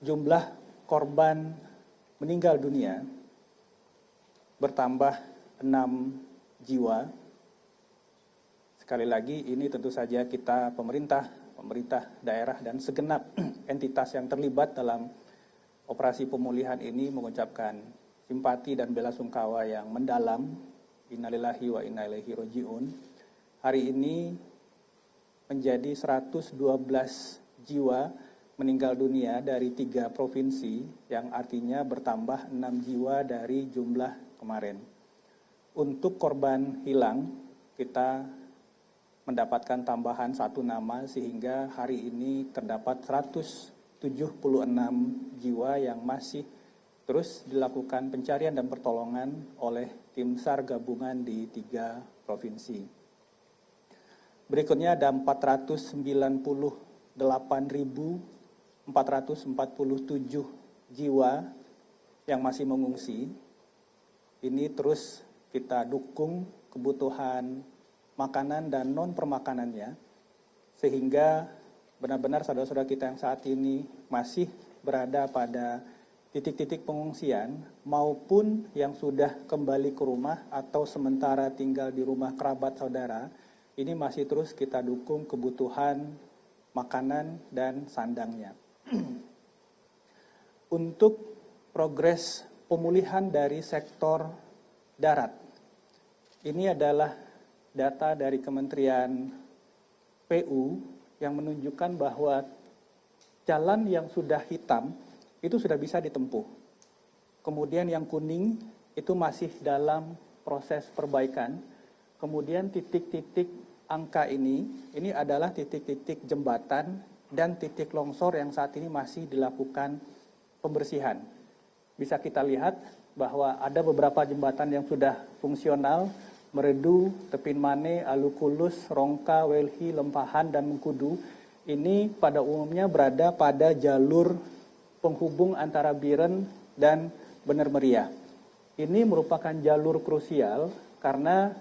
jumlah korban meninggal dunia bertambah 6 jiwa. Sekali lagi ini tentu saja kita pemerintah daerah dan segenap entitas yang terlibat dalam operasi pemulihan ini mengucapkan simpati dan belasungkawa yang mendalam. Innalillahi wa inna ilaihi rajiun. Hari ini menjadi 112 jiwa meninggal dunia dari 3 provinsi, yang artinya bertambah 6 jiwa dari jumlah kemarin. Untuk korban hilang, kita mendapatkan tambahan 1 nama sehingga hari ini terdapat 176 jiwa yang masih terus dilakukan pencarian dan pertolongan oleh tim SAR gabungan di 3 provinsi. Berikutnya ada 498.447 jiwa yang masih mengungsi. Ini terus kita dukung kebutuhan makanan dan non permakanannya, sehingga benar-benar saudara-saudara kita yang saat ini masih berada pada titik-titik pengungsian maupun yang sudah kembali ke rumah atau sementara tinggal di rumah kerabat saudara, ini masih terus kita dukung kebutuhan makanan dan sandangnya. Untuk progres pemulihan dari sektor darat, ini adalah data dari Kementerian PU yang menunjukkan bahwa jalan yang sudah hitam itu sudah bisa ditempuh. Kemudian yang kuning itu masih dalam proses perbaikan. Kemudian titik-titik angka ini adalah titik-titik jembatan dan titik longsor yang saat ini masih dilakukan pembersihan. Bisa kita lihat bahwa ada beberapa jembatan yang sudah fungsional, Meredu, Tepin Mane, Alukulus, Rongka, Welhi, Lempahan, dan Mengkudu. Ini pada umumnya berada pada jalur penghubung antara Biren dan Bener Meriah. Ini merupakan jalur krusial karena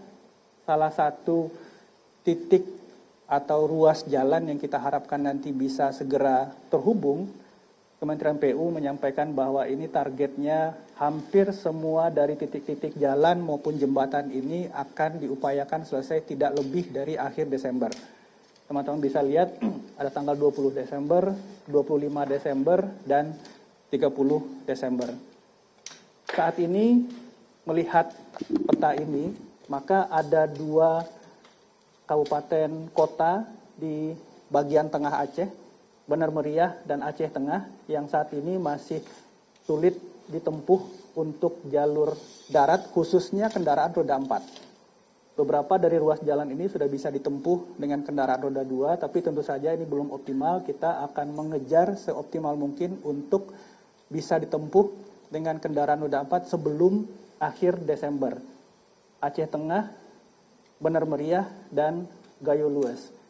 salah satu titik atau ruas jalan yang kita harapkan nanti bisa segera terhubung. Kementerian PU menyampaikan bahwa ini targetnya hampir semua dari titik-titik jalan maupun jembatan ini akan diupayakan selesai tidak lebih dari akhir Desember. Teman-teman bisa lihat ada tanggal 20 Desember, 25 Desember, dan 30 Desember. Saat ini melihat peta ini, maka ada 2 kabupaten kota di bagian tengah Aceh, Bener Meriah dan Aceh Tengah, yang saat ini masih sulit ditempuh untuk jalur darat, khususnya kendaraan roda 4. Beberapa dari ruas jalan ini sudah bisa ditempuh dengan kendaraan roda 2, tapi tentu saja ini belum optimal. Kita akan mengejar seoptimal mungkin untuk bisa ditempuh dengan kendaraan roda 4 sebelum akhir Desember. Aceh Tengah, Bener Meriah, dan Gayo Lues.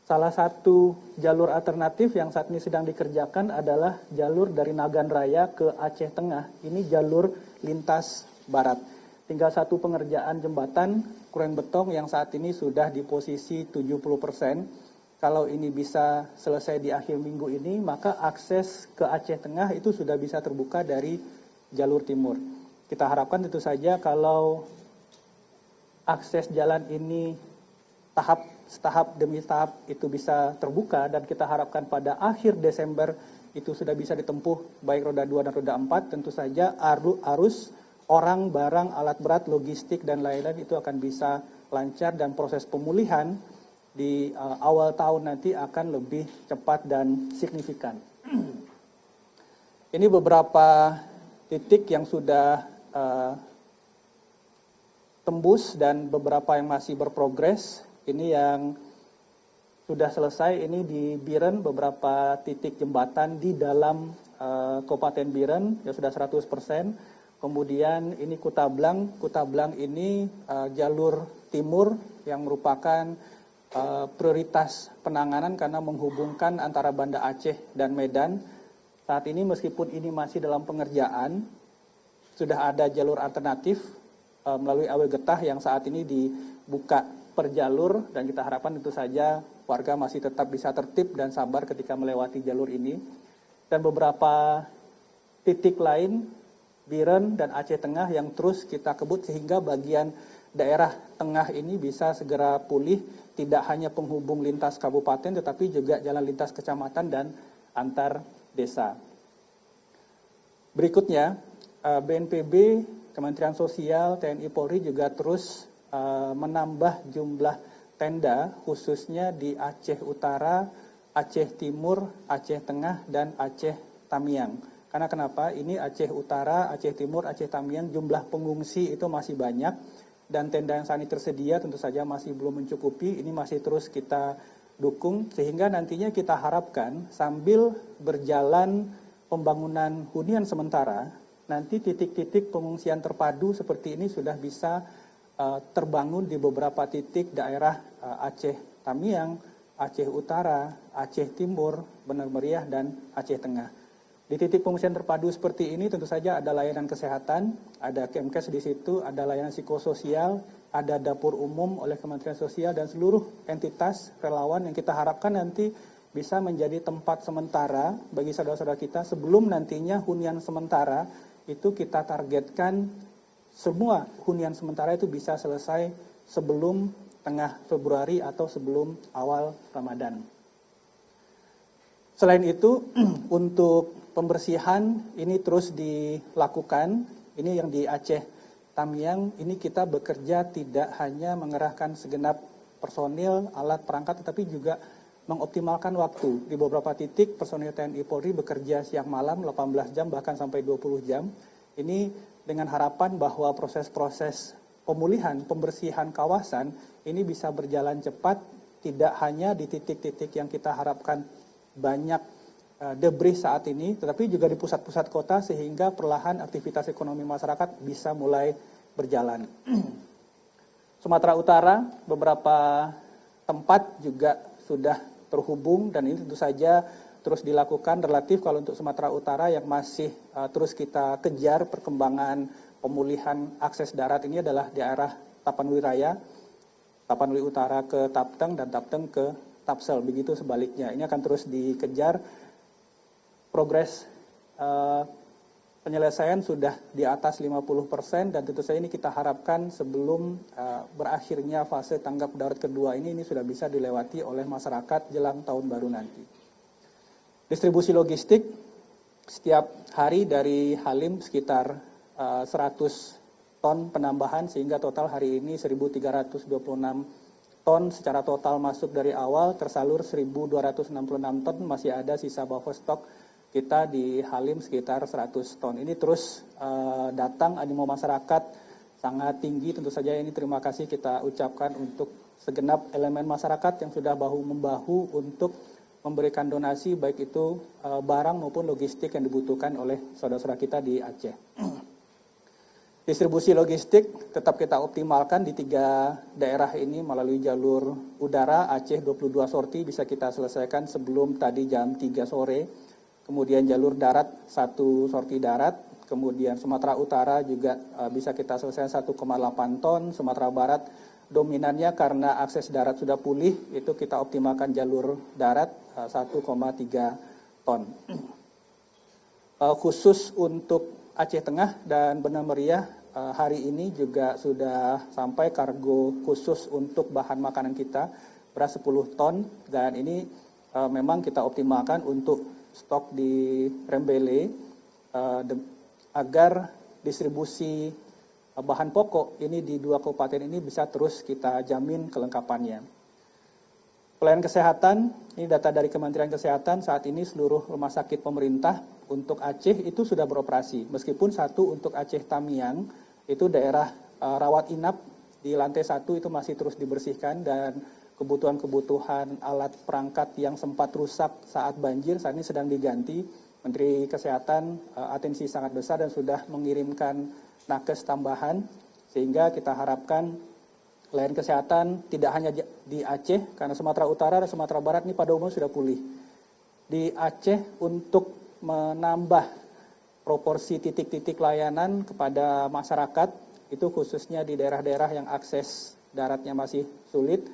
Salah satu jalur alternatif yang saat ini sedang dikerjakan adalah jalur dari Nagan Raya ke Aceh Tengah. Ini jalur lintas barat. Tinggal satu pengerjaan jembatan Kuren Betong yang saat ini sudah di posisi 70%. Kalau ini bisa selesai di akhir minggu ini, maka akses ke Aceh Tengah itu sudah bisa terbuka dari jalur timur. Kita harapkan tentu saja kalau akses jalan ini tahap demi tahap itu bisa terbuka, dan kita harapkan pada akhir Desember itu sudah bisa ditempuh baik roda 2 dan roda 4, tentu saja arus orang, barang, alat berat, logistik, dan lain-lain itu akan bisa lancar, dan proses pemulihan di awal tahun nanti akan lebih cepat dan signifikan. Ini beberapa titik yang sudah tembus dan beberapa yang masih berprogres. Ini yang sudah selesai, ini di Biren, beberapa titik jembatan di dalam Kabupaten Biren ya sudah 100%. Kemudian ini Kutablang ini jalur timur yang merupakan prioritas penanganan karena menghubungkan antara Banda Aceh dan Medan. Saat ini meskipun ini masih dalam pengerjaan, sudah ada jalur alternatif melalui Awe Getah yang saat ini dibuka per jalur, dan kita harapkan tentu saja warga masih tetap bisa tertib dan sabar ketika melewati jalur ini. dan beberapa titik lain Biren dan Aceh Tengah yang terus kita kebut sehingga bagian daerah tengah ini bisa segera pulih, tidak hanya penghubung lintas kabupaten tetapi juga jalan lintas kecamatan dan antar desa. Berikutnya, BNPB, Kementerian Sosial, TNI Polri juga terus menambah jumlah tenda khususnya di Aceh Utara, Aceh Timur, Aceh Tengah, dan Aceh Tamiang. Karena kenapa? Ini Aceh Utara, Aceh Timur, Aceh Tamiang jumlah pengungsi itu masih banyak dan tenda yang saat ini tersedia tentu saja masih belum mencukupi. Ini masih terus kita dukung sehingga nantinya kita harapkan sambil berjalan pembangunan hunian sementara, nanti titik-titik pengungsian terpadu seperti ini sudah bisa terbangun di beberapa titik daerah Aceh Tamiang, Aceh Utara, Aceh Timur, Benar Meriah, dan Aceh Tengah. Di titik pengungsian terpadu seperti ini tentu saja ada layanan kesehatan, ada Kemkes di situ, ada layanan psikososial, ada dapur umum oleh Kementerian Sosial dan seluruh entitas relawan yang kita harapkan nanti bisa menjadi tempat sementara bagi saudara-saudara kita sebelum nantinya hunian sementara itu kita targetkan semua hunian sementara itu bisa selesai sebelum tengah Februari atau sebelum awal Ramadan. Selain itu, untuk pembersihan ini terus dilakukan. Ini yang di Aceh Tamiang, ini kita bekerja tidak hanya mengerahkan segenap personil, alat perangkat, tetapi juga mengoptimalkan waktu. Di beberapa titik personil TNI Polri bekerja siang malam 18 jam bahkan sampai 20 jam. Ini dengan harapan bahwa proses-proses pemulihan, pembersihan kawasan ini bisa berjalan cepat, tidak hanya di titik-titik yang kita harapkan banyak debris saat ini, tetapi juga di pusat-pusat kota sehingga perlahan aktivitas ekonomi masyarakat bisa mulai berjalan. Sumatera Utara, beberapa tempat juga sudah terhubung dan ini tentu saja terus dilakukan relatif kalau untuk Sumatera Utara yang masih terus kita kejar perkembangan pemulihan akses darat ini adalah daerah Tapanuli Raya, Tapanuli Utara ke Tapteng dan Tapteng ke Tapsel, begitu sebaliknya. Ini akan terus dikejar. Progres penyelesaian sudah di atas 50% dan tentu saja ini kita harapkan sebelum berakhirnya fase tanggap darurat kedua ini sudah bisa dilewati oleh masyarakat jelang tahun baru nanti. Distribusi logistik setiap hari dari Halim sekitar 100 ton penambahan sehingga total hari ini 1.326 ton secara total masuk dari awal, tersalur 1.266 ton, masih ada sisa buffer stok kita di Halim sekitar 100 ton. Ini terus datang, animo masyarakat sangat tinggi, tentu saja ini terima kasih kita ucapkan untuk segenap elemen masyarakat yang sudah bahu-membahu untuk memberikan donasi baik itu barang maupun logistik yang dibutuhkan oleh saudara-saudara kita di Aceh. Distribusi logistik tetap kita optimalkan di 3 daerah ini melalui jalur udara. Aceh 22 sorti bisa kita selesaikan sebelum tadi jam 3 sore. Kemudian jalur darat 1 sorti darat. Kemudian Sumatera Utara juga bisa kita selesaikan 1,8 ton. Sumatera Barat dominannya karena akses darat sudah pulih, itu kita optimalkan jalur darat 1,3 ton. Khusus untuk Aceh Tengah dan Benar Meriah hari ini juga sudah sampai kargo khusus untuk bahan makanan kita beras 10 ton dan ini memang kita optimalkan untuk stok di Rembele agar distribusi bahan pokok ini di 2 kabupaten ini bisa terus kita jamin kelengkapannya. Pelayanan kesehatan, ini data dari Kementerian Kesehatan, saat ini seluruh rumah sakit pemerintah untuk Aceh itu sudah beroperasi. Meskipun satu untuk Aceh Tamiang, itu daerah rawat inap di lantai 1 itu masih terus dibersihkan dan kebutuhan-kebutuhan alat perangkat yang sempat rusak saat banjir saat ini sedang diganti. Menteri Kesehatan atensi sangat besar dan sudah mengirimkan nakes tambahan sehingga kita harapkan layanan kesehatan tidak hanya di Aceh, karena Sumatera Utara dan Sumatera Barat ini pada umumnya sudah pulih. Di Aceh untuk menambah proporsi titik-titik layanan kepada masyarakat, itu khususnya di daerah-daerah yang akses daratnya masih sulit.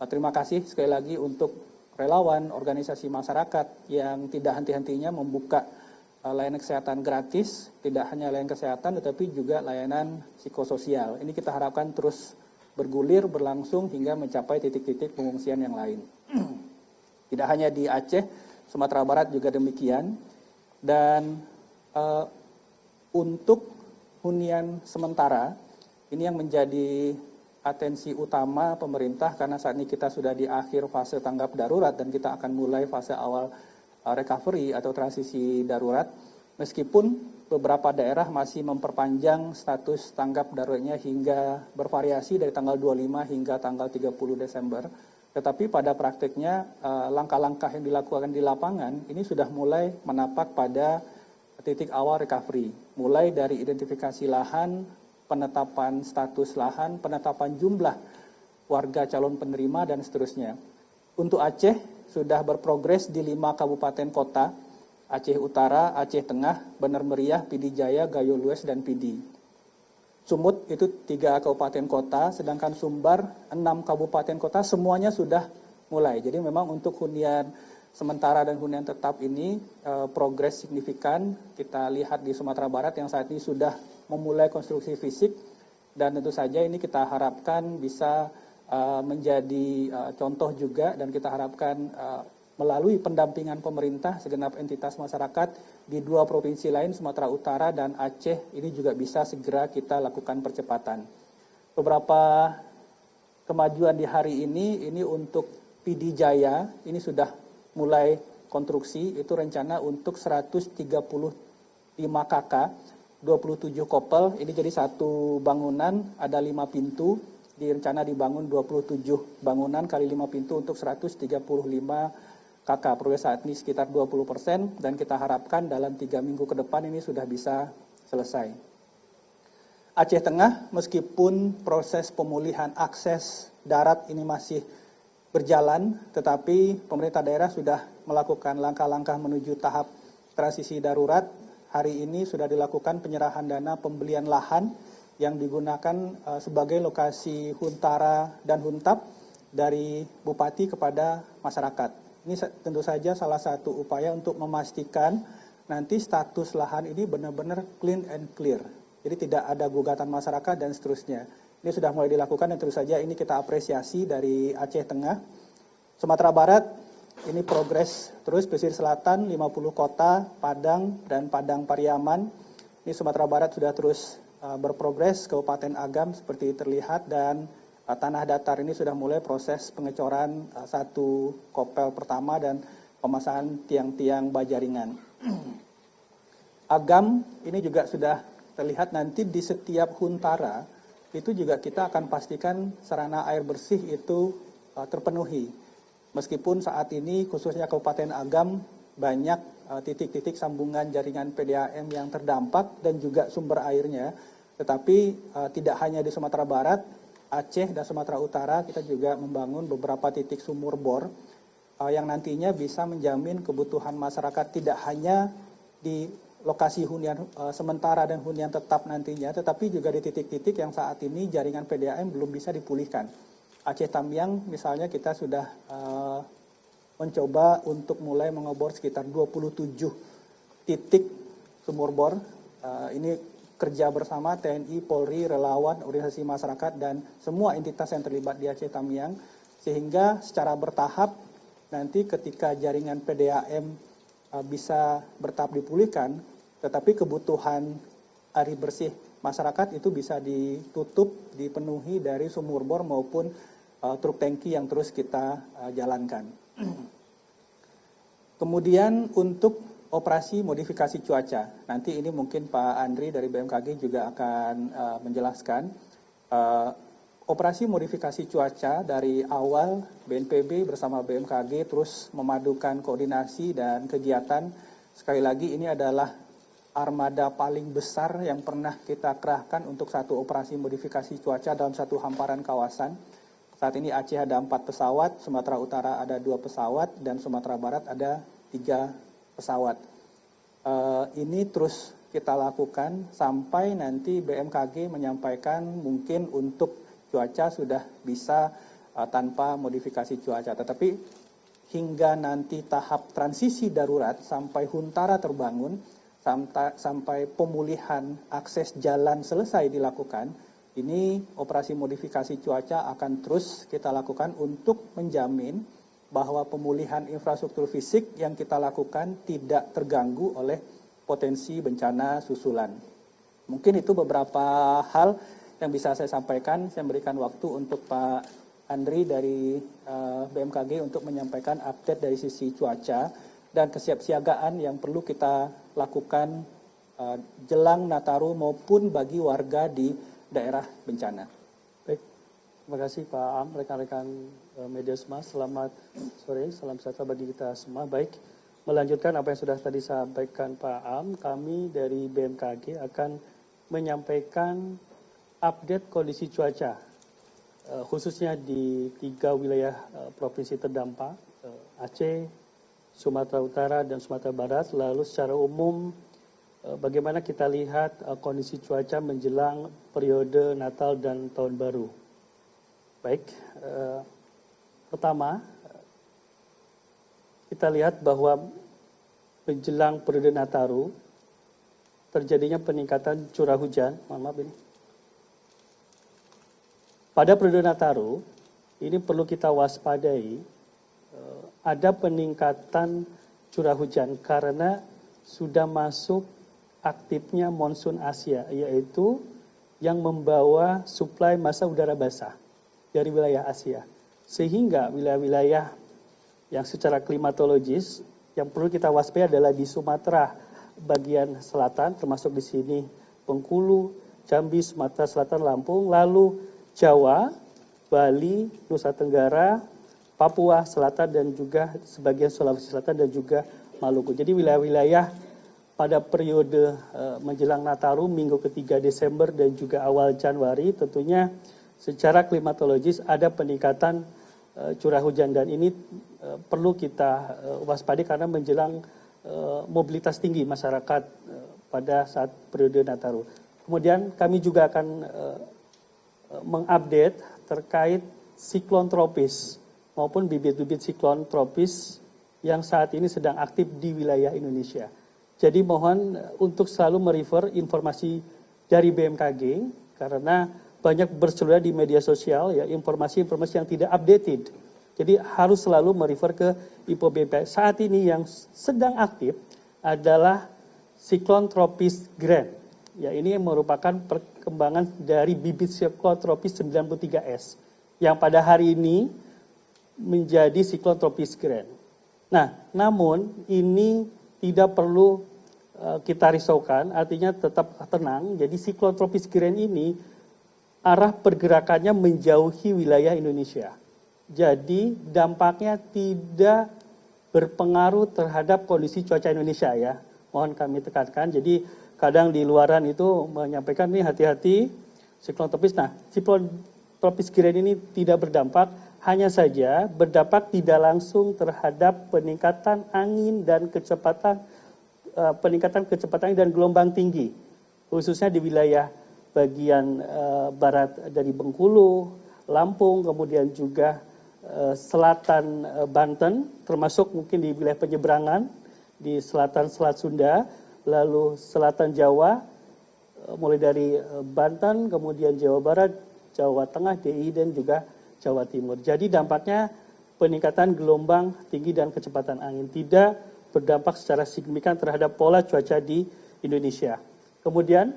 Terima kasih sekali lagi untuk relawan, organisasi masyarakat yang tidak henti-hentinya membuka layanan kesehatan gratis, tidak hanya layanan kesehatan tetapi juga layanan psikososial. Ini kita harapkan terus bergulir, berlangsung hingga mencapai titik-titik pengungsian yang lain. Tidak hanya di Aceh, Sumatera Barat juga demikian. Dan untuk hunian sementara, ini yang menjadi atensi utama pemerintah karena saat ini kita sudah di akhir fase tanggap darurat dan kita akan mulai fase awal recovery atau transisi darurat. Meskipun beberapa daerah masih memperpanjang status tanggap daruratnya hingga bervariasi dari tanggal 25 hingga tanggal 30 Desember. Tetapi pada praktiknya langkah-langkah yang dilakukan di lapangan ini sudah mulai menapak pada titik awal recovery. Mulai dari identifikasi lahan, penetapan status lahan, penetapan jumlah warga calon penerima, dan seterusnya. Untuk Aceh sudah berprogres di 5 kabupaten kota, Aceh Utara, Aceh Tengah, Bener Meriah, Pidi Jaya, Gayo Lues, dan Pidi. Sumut itu 3 kabupaten kota, sedangkan Sumbar 6 kabupaten kota, semuanya sudah mulai. Jadi memang untuk hunian sementara dan hunian tetap ini progres signifikan. Kita lihat di Sumatera Barat yang saat ini sudah memulai konstruksi fisik, dan tentu saja ini kita harapkan bisa menjadi contoh juga, dan kita harapkan melalui pendampingan pemerintah segenap entitas masyarakat di 2 provinsi lain, Sumatera Utara dan Aceh, ini juga bisa segera kita lakukan percepatan. Beberapa kemajuan di hari ini untuk Pidi Jaya, ini sudah mulai konstruksi, itu rencana untuk 135 KK, 27 kopel, ini jadi satu bangunan, ada 5 pintu, direncana dibangun 27 bangunan kali 5 pintu untuk 135 KK. Progres saat ini sekitar 20%, dan kita harapkan dalam 3 minggu ke depan ini sudah bisa selesai. Aceh Tengah, meskipun proses pemulihan akses darat ini masih berjalan, tetapi pemerintah daerah sudah melakukan langkah-langkah menuju tahap transisi darurat. Hari ini sudah dilakukan penyerahan dana pembelian lahan yang digunakan sebagai lokasi huntara dan huntap dari bupati kepada masyarakat. Ini tentu saja salah satu upaya untuk memastikan nanti status lahan ini benar-benar clean and clear. Jadi tidak ada gugatan masyarakat dan seterusnya. Ini sudah mulai dilakukan dan tentu saja ini kita apresiasi dari Aceh Tengah. Sumatera Barat, ini progres terus, pesisir selatan 50 kota, Padang dan Padang Pariaman. Ini Sumatera Barat sudah terus berprogres, Kabupaten Agam seperti terlihat, dan tanah datar ini sudah mulai proses pengecoran satu kopel pertama dan pemasangan tiang-tiang baja ringan. Agam ini juga sudah terlihat nanti di setiap huntara, itu juga kita akan pastikan sarana air bersih itu terpenuhi. Meskipun saat ini khususnya Kabupaten Agam banyak titik-titik sambungan jaringan PDAM yang terdampak dan juga sumber airnya, tetapi tidak hanya di Sumatera Barat, Aceh dan Sumatera Utara kita juga membangun beberapa titik sumur bor yang nantinya bisa menjamin kebutuhan masyarakat tidak hanya di lokasi hunian sementara dan hunian tetap nantinya, tetapi juga di titik-titik yang saat ini jaringan PDAM belum bisa dipulihkan. Aceh Tamiang misalnya kita sudah mencoba untuk mulai mengebor sekitar 27 titik sumur bor. Ini kerja bersama TNI, Polri, relawan, organisasi masyarakat, dan semua entitas yang terlibat di Aceh Tamiang, sehingga secara bertahap nanti ketika jaringan PDAM bisa bertahap dipulihkan, tetapi kebutuhan air bersih masyarakat itu bisa ditutup, dipenuhi dari sumur bor maupun truk tangki yang terus kita jalankan. Kemudian untuk operasi modifikasi cuaca, nanti ini mungkin Pak Andri dari BMKG juga akan menjelaskan. Operasi modifikasi cuaca dari awal BNPB bersama BMKG terus memadukan koordinasi dan kegiatan. Sekali lagi ini adalah armada paling besar yang pernah kita kerahkan untuk satu operasi modifikasi cuaca dalam satu hamparan kawasan. Saat ini Aceh ada 4 pesawat, Sumatera Utara ada 2 pesawat, dan Sumatera Barat ada 3 pesawat. Ini terus kita lakukan sampai nanti BMKG menyampaikan mungkin untuk cuaca sudah bisa tanpa modifikasi cuaca. Tetapi hingga nanti tahap transisi darurat sampai Huntara terbangun, sampai pemulihan akses jalan selesai dilakukan, ini operasi modifikasi cuaca akan terus kita lakukan untuk menjamin bahwa pemulihan infrastruktur fisik yang kita lakukan tidak terganggu oleh potensi bencana susulan. Mungkin itu beberapa hal yang bisa saya sampaikan. Saya berikan waktu untuk Pak Andri dari BMKG untuk menyampaikan update dari sisi cuaca dan kesiapsiagaan yang perlu kita lakukan jelang Nataru maupun bagi warga di daerah bencana. Baik, terima kasih Pak Am, rekan-rekan media semua. Selamat sore, salam sejahtera bagi kita semua. Baik, melanjutkan apa yang sudah tadi sampaikan Pak Am, kami dari BMKG akan menyampaikan update kondisi cuaca, khususnya di 3 wilayah provinsi terdampak, Aceh, Sumatera Utara, dan Sumatera Barat. Lalu secara umum, bagaimana kita lihat kondisi cuaca menjelang periode Natal dan Tahun Baru. Baik, pertama kita lihat bahwa menjelang periode Nataru terjadinya peningkatan curah hujan. Mohon maaf ini. Pada periode Nataru ini perlu kita waspadai, ada peningkatan curah hujan karena sudah masuk aktifnya monsun Asia, yaitu yang membawa suplai massa udara basah dari wilayah Asia. Sehingga wilayah-wilayah yang secara klimatologis yang perlu kita waspadai adalah di Sumatera bagian selatan, termasuk di sini Bengkulu, Jambi, Sumatera Selatan, Lampung, lalu Jawa, Bali, Nusa Tenggara, Papua Selatan, dan juga sebagian Sulawesi Selatan dan juga Maluku. Jadi wilayah-wilayah pada periode menjelang Nataru minggu ketiga Desember dan juga awal Januari tentunya secara klimatologis ada peningkatan curah hujan, dan ini perlu kita waspadai karena menjelang mobilitas tinggi masyarakat pada saat periode Nataru. Kemudian kami juga akan mengupdate terkait siklon tropis maupun bibit-bibit siklon tropis yang saat ini sedang aktif di wilayah Indonesia. Jadi mohon untuk selalu merefer informasi dari BMKG karena banyak berseliweran di media sosial ya informasi-informasi yang tidak updated. Jadi harus selalu merefer ke info BMKG. Saat ini yang sedang aktif adalah siklon tropis Grand. Ya, ini merupakan perkembangan dari bibit siklon tropis 93S yang pada hari ini menjadi siklon tropis Grand. Nah, namun ini tidak perlu kita risaukan, artinya tetap tenang. Jadi siklon tropis Grand ini arah pergerakannya menjauhi wilayah Indonesia. Jadi dampaknya tidak berpengaruh terhadap kondisi cuaca Indonesia ya. Mohon kami tekankan. Jadi kadang di luaran itu menyampaikan nih hati-hati siklon tropis. Nah, siklon tropis Grand ini tidak berdampak, hanya saja berdampak tidak langsung terhadap peningkatan angin dan peningkatan kecepatan dan gelombang tinggi, khususnya di wilayah bagian barat dari Bengkulu, Lampung, kemudian juga selatan Banten, termasuk mungkin di wilayah penyeberangan di selatan Selat Sunda, lalu selatan Jawa, mulai dari Banten, kemudian Jawa Barat, Jawa Tengah, DI, dan juga Jawa Timur. Jadi dampaknya peningkatan gelombang tinggi dan kecepatan angin tidak berdampak secara signifikan terhadap pola cuaca di Indonesia. Kemudian,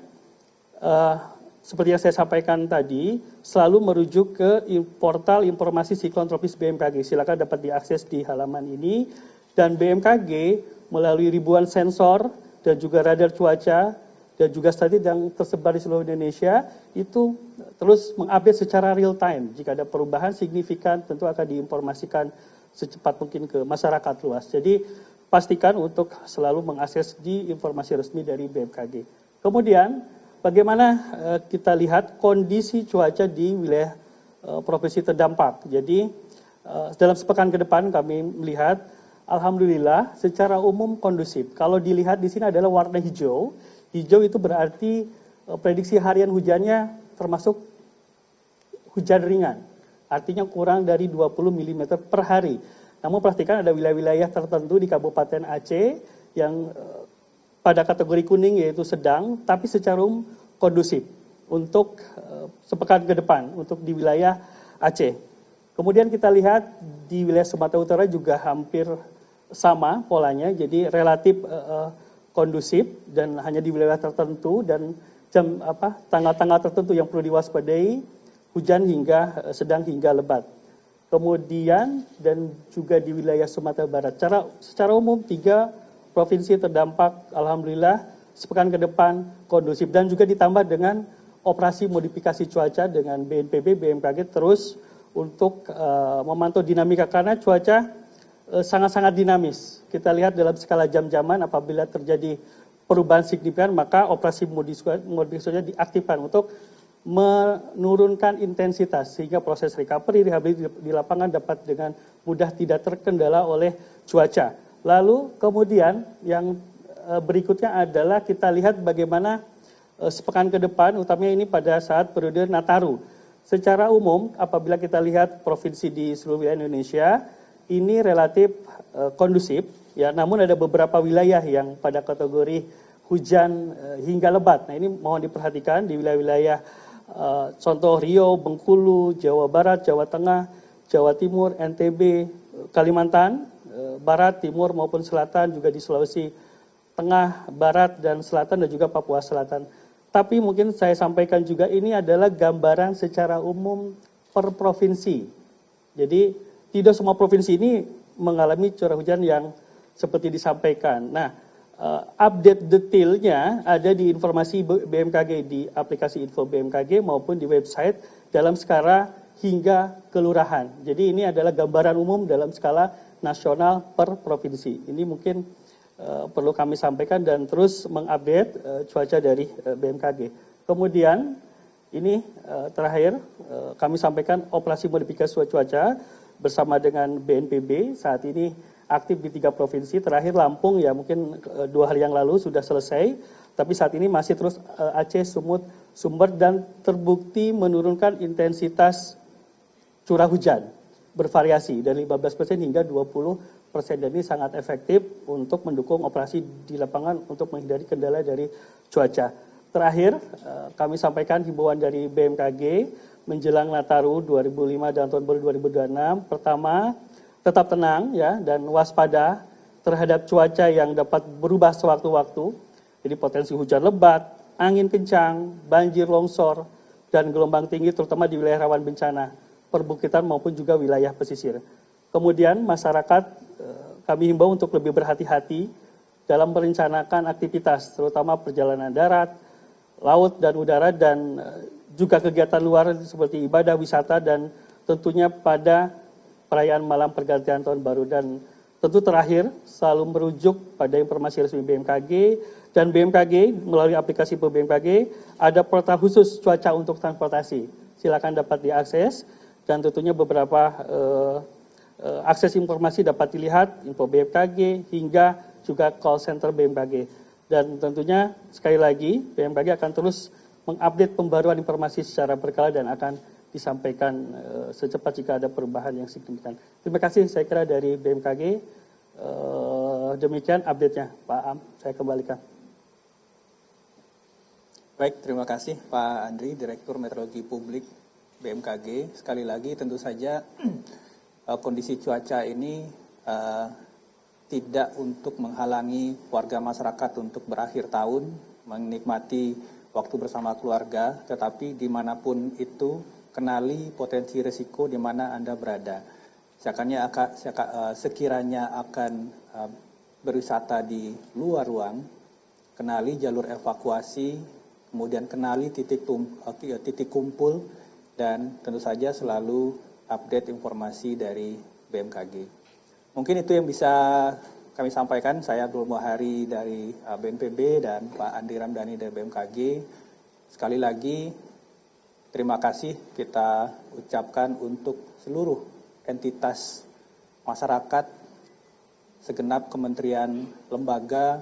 seperti yang saya sampaikan tadi, selalu merujuk ke portal informasi siklon tropis BMKG. Silakan dapat diakses di halaman ini. Dan BMKG melalui ribuan sensor dan juga radar cuaca dan juga satelit yang tersebar di seluruh Indonesia itu terus mengupdate secara real time. Jika ada perubahan signifikan tentu akan diinformasikan secepat mungkin ke masyarakat luas. Jadi pastikan untuk selalu mengakses di informasi resmi dari BMKG. Kemudian bagaimana kita lihat kondisi cuaca di wilayah provinsi terdampak. Jadi dalam sepekan ke depan kami melihat alhamdulillah secara umum kondusif. Kalau dilihat di sini adalah warna hijau. Hijau itu berarti prediksi harian hujannya termasuk hujan ringan. Artinya kurang dari 20 mm per hari. Namun perhatikan ada wilayah-wilayah tertentu di Kabupaten Aceh yang pada kategori kuning yaitu sedang, tapi secara umum kondusif untuk sepekan ke depan untuk di wilayah Aceh. Kemudian kita lihat di wilayah Sumatera Utara juga hampir sama polanya, jadi relatif kondusif dan hanya di wilayah tertentu dan tanggal-tanggal tertentu yang perlu diwaspadai, hujan hingga sedang hingga lebat. Kemudian dan juga di wilayah Sumatera Barat. Secara umum 3 provinsi terdampak alhamdulillah sepekan ke depan kondusif dan juga ditambah dengan operasi modifikasi cuaca dengan BNPB, BMKG terus untuk memantau dinamika karena cuaca sangat-sangat dinamis. Kita lihat dalam skala jam-jaman apabila terjadi perubahan signifikan maka operasi modifikasi diaktifkan untuk menurunkan intensitas sehingga proses recovery rehabilitasi di lapangan dapat dengan mudah tidak terkendala oleh cuaca. Lalu kemudian yang berikutnya adalah kita lihat bagaimana sepekan ke depan utamanya ini pada saat periode Nataru. Secara umum apabila kita lihat provinsi di seluruh wilayah Indonesia ini relatif kondusif ya, namun ada beberapa wilayah yang pada kategori hujan hingga lebat. Nah, ini mohon diperhatikan di wilayah-wilayah contoh Riau, Bengkulu, Jawa Barat, Jawa Tengah, Jawa Timur, NTB, Kalimantan, Barat, Timur maupun Selatan, juga di Sulawesi Tengah, Barat, dan Selatan, dan juga Papua Selatan. Tapi mungkin saya sampaikan juga ini adalah gambaran secara umum per provinsi. Jadi tidak semua provinsi ini mengalami curah hujan yang seperti disampaikan. Nah, update detailnya ada di informasi BMKG di aplikasi info BMKG maupun di website dalam skala hingga kelurahan. Jadi ini adalah gambaran umum dalam skala nasional per provinsi. Ini mungkin perlu kami sampaikan dan terus mengupdate cuaca dari BMKG. Kemudian ini terakhir kami sampaikan operasi modifikasi cuaca bersama dengan BNPB saat ini aktif di 3 provinsi, terakhir Lampung ya mungkin 2 hari yang lalu sudah selesai, tapi saat ini masih terus Aceh, Sumut, Sumber dan terbukti menurunkan intensitas curah hujan bervariasi dari 15% hingga 20% dan ini sangat efektif untuk mendukung operasi di lapangan untuk menghindari kendala dari cuaca. Terakhir kami sampaikan himbauan dari BMKG menjelang Nataru 2005 dan tahun baru 2026. Pertama, tetap tenang ya dan waspada terhadap cuaca yang dapat berubah sewaktu-waktu. Jadi potensi hujan lebat, angin kencang, banjir longsor, dan gelombang tinggi terutama di wilayah rawan bencana, perbukitan maupun juga wilayah pesisir. Kemudian masyarakat kami himbau untuk lebih berhati-hati dalam merencanakan aktivitas terutama perjalanan darat, laut dan udara dan juga kegiatan luar seperti ibadah, wisata dan tentunya pada perayaan malam pergantian tahun baru. Dan tentu terakhir selalu merujuk pada informasi resmi BMKG dan BMKG melalui aplikasi BMKG ada portal khusus cuaca untuk transportasi. Silakan dapat diakses dan tentunya beberapa akses informasi dapat dilihat info BMKG hingga juga call center BMKG. Dan tentunya sekali lagi BMKG akan terus mengupdate pembaruan informasi secara berkala dan akan disampaikan secepat jika ada perubahan yang signifikan. Terima kasih saya kira dari BMKG. Demikian update-nya Pak Am, saya kembalikan. Baik, terima kasih Pak Andri, Direktur Meteorologi Publik BMKG. Sekali lagi tentu saja kondisi cuaca ini tidak untuk menghalangi warga masyarakat untuk berakhir tahun, menikmati waktu bersama keluarga, tetapi dimanapun itu kenali potensi risiko di mana Anda berada. Sekiranya akan berwisata di luar ruang, kenali jalur evakuasi, kemudian kenali titik kumpul, dan tentu saja selalu update informasi dari BMKG. Mungkin itu yang bisa kami sampaikan. Saya Abdul Muhari dari BNPB dan Pak Andi Ramdhani dari BMKG. Sekali lagi, terima kasih kita ucapkan untuk seluruh entitas masyarakat, segenap kementerian, lembaga,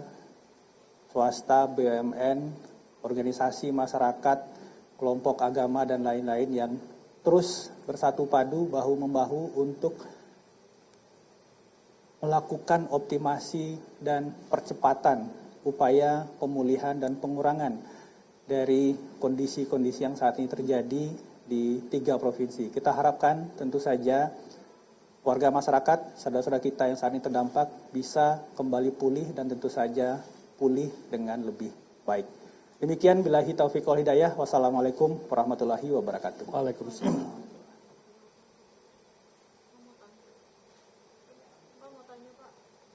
swasta, BUMN, organisasi masyarakat, kelompok agama, dan lain-lain yang terus bersatu padu, bahu-membahu untuk melakukan optimasi dan percepatan upaya pemulihan dan pengurangan dari kondisi-kondisi yang saat ini terjadi di 3 provinsi. Kita harapkan tentu saja warga masyarakat, saudara-saudara kita yang saat ini terdampak bisa kembali pulih dan tentu saja pulih dengan lebih baik. Demikian billahi taufiq wal hidayah. Wassalamualaikum warahmatullahi wabarakatuh. Waalaikumsalam.